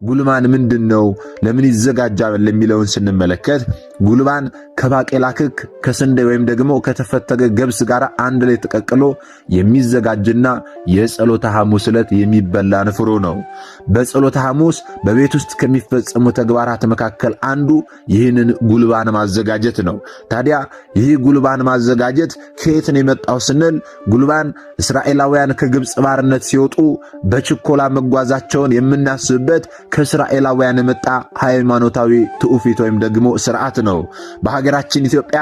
ጉልባን ምንድነው? ለምን ይዘጋጃል? ለሚለውን ስንመለከት ጉልባን ከባቄላ ክክ ከስንዴ ወይም ደግሞ ከተፈተገ ገብስ ጋር አንድ ላይ ተቀቅሎ የሚዘጋጅና የጸሎተ ሐሙስ ዕለት የሚበላ ንፍሮ ነው። በጸሎተ ሐሙስ በቤት ውስጥ ከሚፈጸሙ ተግባራት መካከል አንዱ ይህንን ጉልባን ማዘጋጀት ነው። ታዲያ ይህ ጉልባን ማዘጋጀት ከየት ነው የመጣው ስንል ጉልባን እስራኤላውያን ከግብፅ ባርነት ሲወጡ በችኮላ መጓዛቸውን የምናስብበት ከእስራኤላውያን የመጣ ሃይማኖታዊ ትውፊት ወይም ደግሞ ስርዓት ነው። በሀገራችን ኢትዮጵያ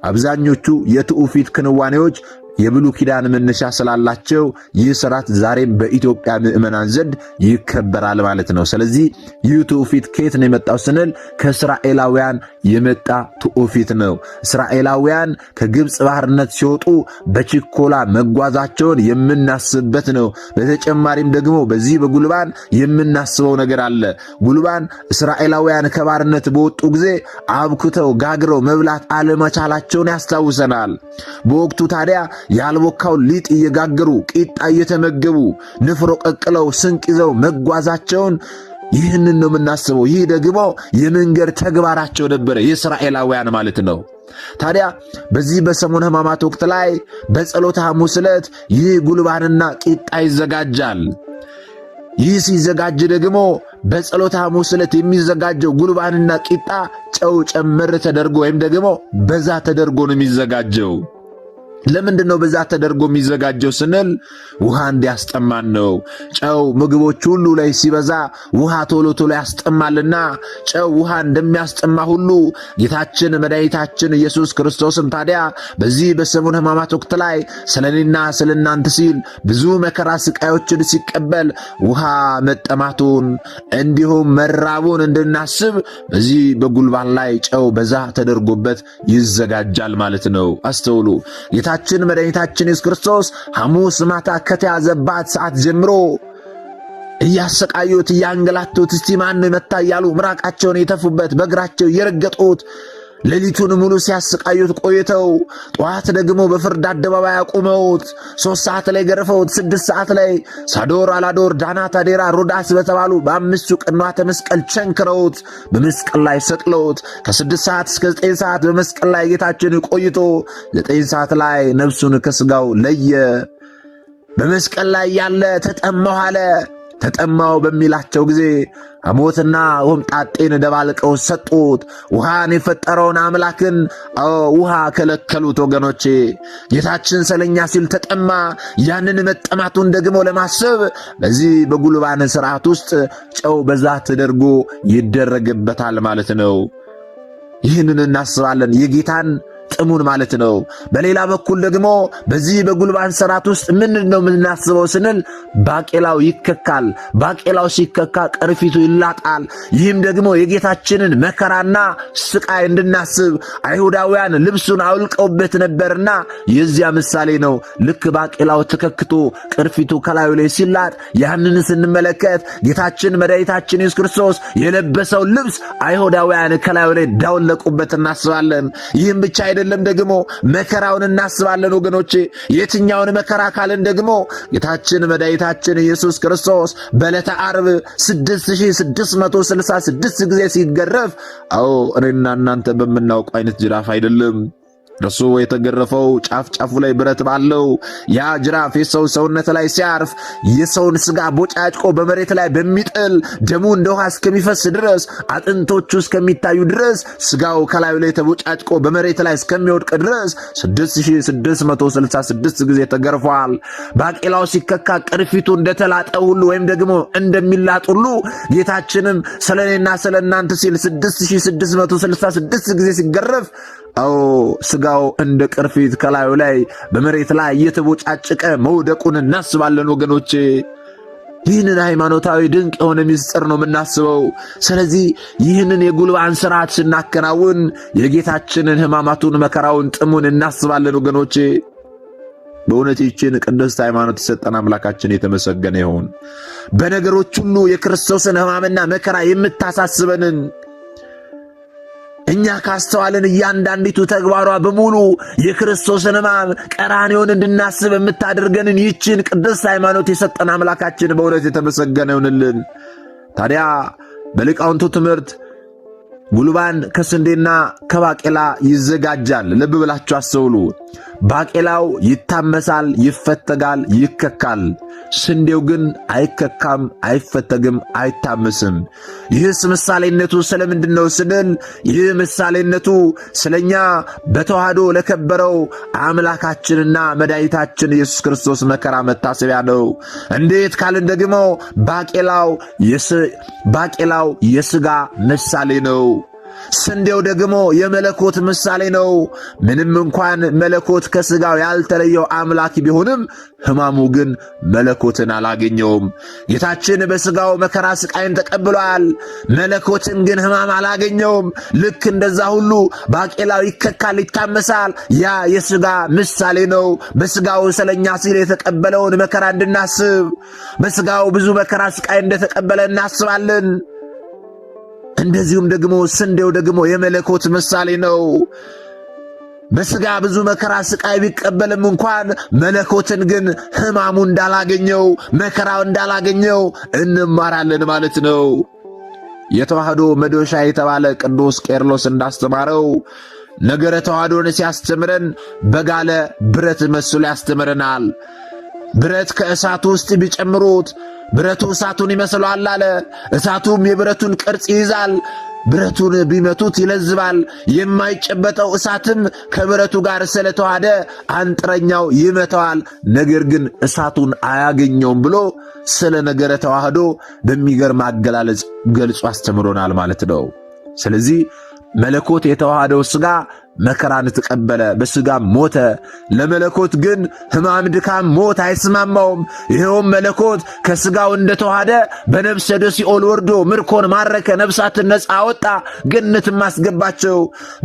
አብዛኞቹ የትውፊት ክንዋኔዎች የብሉይ ኪዳን መነሻ ስላላቸው ይህ ስርዓት ዛሬም በኢትዮጵያ ምዕመናን ዘንድ ይከበራል ማለት ነው። ስለዚህ ይህ ትውፊት ከየት ነው የመጣው ስንል ከእስራኤላውያን የመጣ ትውፊት ነው። እስራኤላውያን ከግብፅ ባርነት ሲወጡ በችኮላ መጓዛቸውን የምናስብበት ነው። በተጨማሪም ደግሞ በዚህ በጉልባን የምናስበው ነገር አለ። ጉልባን እስራኤላውያን ከባርነት በወጡ ጊዜ አብኩተው ጋግረው መብላት አለመቻላቸውን ያስታውሰናል። በወቅቱ ታዲያ ያልቦካው ሊጥ እየጋገሩ ቂጣ እየተመገቡ ንፍሮ ቀቅለው ስንቅ ይዘው መጓዛቸውን ይህንን ነው የምናስበው። ይህ ደግሞ የመንገድ ተግባራቸው ነበረ፣ የእስራኤላውያን ማለት ነው። ታዲያ በዚህ በሰሙነ ሕማማት ወቅት ላይ በጸሎተ ሐሙስ ዕለት ይህ ጉልባንና ቂጣ ይዘጋጃል። ይህ ሲዘጋጅ ደግሞ በጸሎተ ሐሙስ ዕለት የሚዘጋጀው ጉልባንና ቂጣ ጨው ጨምር ተደርጎ ወይም ደግሞ በዛ ተደርጎ ነው የሚዘጋጀው። ለምንድን ነው በዛ ተደርጎ የሚዘጋጀው ስንል ውሃ እንዲያስጠማን ነው። ጨው ምግቦች ሁሉ ላይ ሲበዛ ውሃ ቶሎ ቶሎ ያስጠማልና ጨው ውሃ እንደሚያስጠማ ሁሉ ጌታችን መድኃኒታችን ኢየሱስ ክርስቶስም ታዲያ በዚህ በሰሙነ ሕማማት ወቅት ላይ ስለኔና ስለናንተ ሲል ብዙ መከራ ስቃዮችን ሲቀበል ውሃ መጠማቱን እንዲሁም መራቡን እንድናስብ በዚህ በጉልባን ላይ ጨው በዛ ተደርጎበት ይዘጋጃል ማለት ነው። አስተውሉ። ጌታችን መድኃኒታችን ኢየሱስ ክርስቶስ ሐሙስ ማታ ከተያዘባት ሰዓት ጀምሮ እያሰቃዩት እያንገላቱት እስቲ ማን ነው የመታ እያሉ ምራቃቸውን የተፉበት በእግራቸው እየረገጡት ሌሊቱን ሙሉ ሲያሰቃዩት ቆይተው ጠዋት ደግሞ በፍርድ አደባባይ አቁመውት 3 ሰዓት ላይ ገርፈውት 6 ሰዓት ላይ ሳዶር፣ አላዶር፣ ዳናት፣ አዴራ፣ ሮዳስ በተባሉ በአምስቱ ቅንዋተ መስቀል ቸንክረውት በመስቀል ላይ ሰቅለውት ከ6 ሰዓት እስከ 9 ሰዓት በመስቀል ላይ ጌታችን ቆይቶ 9 ሰዓት ላይ ነፍሱን ከስጋው ለየ። በመስቀል ላይ ያለ ተጠማሁ አለ። ተጠማው በሚላቸው ጊዜ ሐሞትና ሆምጣጤን ደባልቀው ሰጡት። ውሃን የፈጠረውን አምላክን ውሃ ከለከሉት። ወገኖቼ ጌታችን ስለኛ ሲል ተጠማ። ያንን መጠማቱን ደግሞ ለማሰብ በዚህ በጉልባን ሥርዓት ውስጥ ጨው በዛ ተደርጎ ይደረግበታል ማለት ነው። ይህንን እናስባለን፣ የጌታን ጥሙን ማለት ነው። በሌላ በኩል ደግሞ በዚህ በጉልባን ሥርዓት ውስጥ ምንድነው የምናስበው ስንል ባቄላው ይከካል። ባቄላው ሲከካ ቅርፊቱ ይላጣል። ይህም ደግሞ የጌታችንን መከራና ስቃይ እንድናስብ አይሁዳውያን ልብሱን አውልቀውበት ነበርና የዚያ ምሳሌ ነው። ልክ ባቄላው ተከክቶ ቅርፊቱ ከላዩ ላይ ሲላጥ ያንን ስንመለከት ጌታችን መድኃኒታችን ኢየሱስ ክርስቶስ የለበሰው ልብስ አይሁዳውያን ከላዩ ላይ ዳውለቁበት እናስባለን። ይህም ብቻ አይደለም፣ ደግሞ መከራውን እናስባለን ወገኖቼ። የትኛውን መከራ ካልን ደግሞ ጌታችን መድኃኒታችን ኢየሱስ ክርስቶስ በዕለተ ዓርብ 6666 ጊዜ ሲገረፍ፣ እኔና እናንተ በምናውቀው አይነት ጅራፍ አይደለም። እርሱ የተገረፈው ጫፍ ጫፉ ላይ ብረት ባለው ያ ጅራፍ የሰው ሰውነት ላይ ሲያርፍ የሰውን ስጋ ቦጫጭቆ በመሬት ላይ በሚጥል ደሙ እንደ ውሃ እስከሚፈስ ድረስ አጥንቶቹ እስከሚታዩ ድረስ ስጋው ከላዩ ላይ ተቦጫጭቆ በመሬት ላይ እስከሚወድቅ ድረስ 6666 ጊዜ ተገርፏል። ባቄላው ሲከካ ቅርፊቱ እንደተላጠ ሁሉ ወይም ደግሞ እንደሚላጥ ሁሉ ጌታችንም ስለኔና ስለናንተ ሲል 6666 ጊዜ ሲገረፍ ስጋው እንደ ቅርፊት ከላዩ ላይ በመሬት ላይ እየተቦጫጨቀ መውደቁን እናስባለን ወገኖቼ። ይህንን ሃይማኖታዊ ድንቅ የሆነ ምስጢር ነው የምናስበው። ስለዚህ ይህንን የጉልባን ሥርዓት ስናከናውን የጌታችንን ሕማማቱን፣ መከራውን፣ ጥሙን እናስባለን ወገኖቼ። በእውነት ይህችን ቅድስት ሃይማኖት የሰጠን አምላካችን የተመሰገነ ይሁን። በነገሮች ሁሉ የክርስቶስን ሕማምና መከራ የምታሳስበንን እኛ ካስተዋልን እያንዳንዲቱ ተግባሯ በሙሉ የክርስቶስን ሕማም ቀራንዮን እንድናስብ የምታደርገንን ይህችን ቅድስት ሃይማኖት የሰጠን አምላካችን በእውነት የተመሰገነ ይሁንልን። ታዲያ በሊቃውንቱ ትምህርት ጉልባን ከስንዴና ከባቄላ ይዘጋጃል። ልብ ብላችሁ አስተውሉ። ባቄላው ይታመሳል፣ ይፈተጋል፣ ይከካል። ስንዴው ግን አይከካም፣ አይፈተግም፣ አይታመስም። ይህስ ምሳሌነቱ ስለምንድን ነው ስንል ይህ ምሳሌነቱ ስለኛ በተዋህዶ ለከበረው አምላካችንና መድኃኒታችን ኢየሱስ ክርስቶስ መከራ መታሰቢያ ነው። እንዴት ካልን ደግሞ ባቄላው የሥጋ ምሳሌ ነው። ስንዴው ደግሞ የመለኮት ምሳሌ ነው። ምንም እንኳን መለኮት ከሥጋው ያልተለየው አምላክ ቢሆንም ሕማሙ ግን መለኮትን አላገኘውም። ጌታችን በሥጋው መከራ ስቃይን ተቀብሏል። መለኮትን ግን ሕማም አላገኘውም። ልክ እንደዛ ሁሉ ባቄላው ይከካል፣ ይታመሳል። ያ የሥጋ ምሳሌ ነው። በሥጋው ስለኛ ሲል የተቀበለውን መከራ እንድናስብ፣ በሥጋው ብዙ መከራ ስቃይ እንደተቀበለ እናስባለን። እንደዚሁም ደግሞ ስንዴው ደግሞ የመለኮት ምሳሌ ነው። በሥጋ ብዙ መከራ ስቃይ ቢቀበልም እንኳን መለኮትን ግን ሕማሙ እንዳላገኘው፣ መከራው እንዳላገኘው እንማራለን ማለት ነው። የተዋህዶ መዶሻ የተባለ ቅዱስ ቄርሎስ እንዳስተማረው ነገረ ተዋህዶን ሲያስተምረን በጋለ ብረት መስሎ ያስተምረናል። ብረት ከእሳቱ ውስጥ ቢጨምሩት ብረቱ እሳቱን ይመስለዋል አለ። እሳቱም የብረቱን ቅርጽ ይይዛል። ብረቱን ቢመቱት ይለዝባል። የማይጨበጠው እሳትም ከብረቱ ጋር ስለተዋሃደ አንጥረኛው ይመታዋል፣ ነገር ግን እሳቱን አያገኘውም ብሎ ስለ ነገረ ተዋህዶ በሚገርም አገላለጽ ገልጾ አስተምሮናል ማለት ነው። ስለዚህ መለኮት የተዋሃደው ሥጋ መከራን ተቀበለ፣ በሥጋ ሞተ። ለመለኮት ግን ሕማም፣ ድካም፣ ሞት አይስማማውም። ይኸውም መለኮት ከሥጋው እንደተዋሃደ በነፍስ ወደ ሲኦል ወርዶ ምርኮን ማረከ፣ ነፍሳትን ነፃ አወጣ፣ ገነትም አስገባቸው።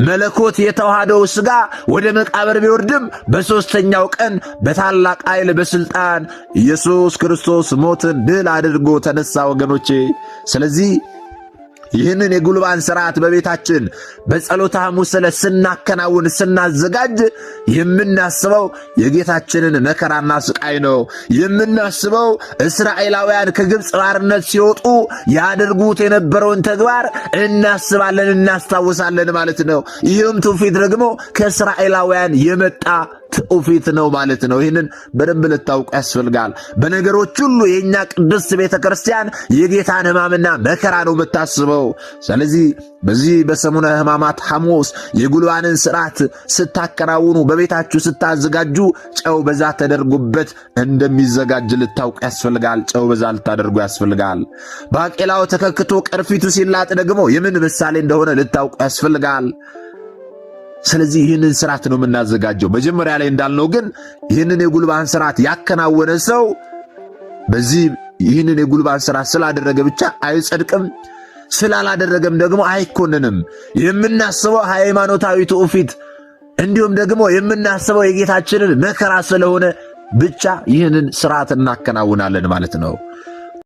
መለኮት የተዋሃደው ሥጋ ወደ መቃብር ቢወርድም በሦስተኛው ቀን በታላቅ ኃይል በሥልጣን ኢየሱስ ክርስቶስ ሞትን ድል አድርጎ ተነሳ ወገኖቼ። ስለዚህ ይህንን የጉልባን ሥርዓት በቤታችን በጸሎተ ሐሙስ ዕለት ስናከናውን ስናዘጋጅ የምናስበው የጌታችንን መከራና ስቃይ ነው። የምናስበው እስራኤላውያን ከግብፅ ባርነት ሲወጡ ያደርጉት የነበረውን ተግባር እናስባለን፣ እናስታውሳለን ማለት ነው። ይህም ትውፊት ደግሞ ከእስራኤላውያን የመጣ ትውፊት ነው ማለት ነው። ይህንን በደንብ ልታውቁ ያስፈልጋል። በነገሮች ሁሉ የእኛ ቅድስት ቤተ ክርስቲያን የጌታን ሕማምና መከራ ነው የምታስበው። ስለዚህ በዚህ በሰሙነ ሕማማት ሐሙስ የጉልባንን ሥርዓት ስታከናውኑ፣ በቤታችሁ ስታዘጋጁ ጨው በዛ ተደርጎበት እንደሚዘጋጅ ልታውቁ ያስፈልጋል። ጨው በዛ ልታደርጉ ያስፈልጋል። ባቄላው ተከክቶ ቅርፊቱ ሲላጥ ደግሞ የምን ምሳሌ እንደሆነ ልታውቁ ያስፈልጋል። ስለዚህ ይህንን ሥርዓት ነው የምናዘጋጀው። መጀመሪያ ላይ እንዳልነው ግን ይህንን የጉልባን ሥርዓት ያከናወነ ሰው በዚህ ይህንን የጉልባን ሥርዓት ስላደረገ ብቻ አይጸድቅም፣ ስላላደረገም ደግሞ አይኮንንም። የምናስበው ሃይማኖታዊ ትውፊት እንዲሁም ደግሞ የምናስበው የጌታችንን መከራ ስለሆነ ብቻ ይህንን ሥርዓት እናከናውናለን ማለት ነው።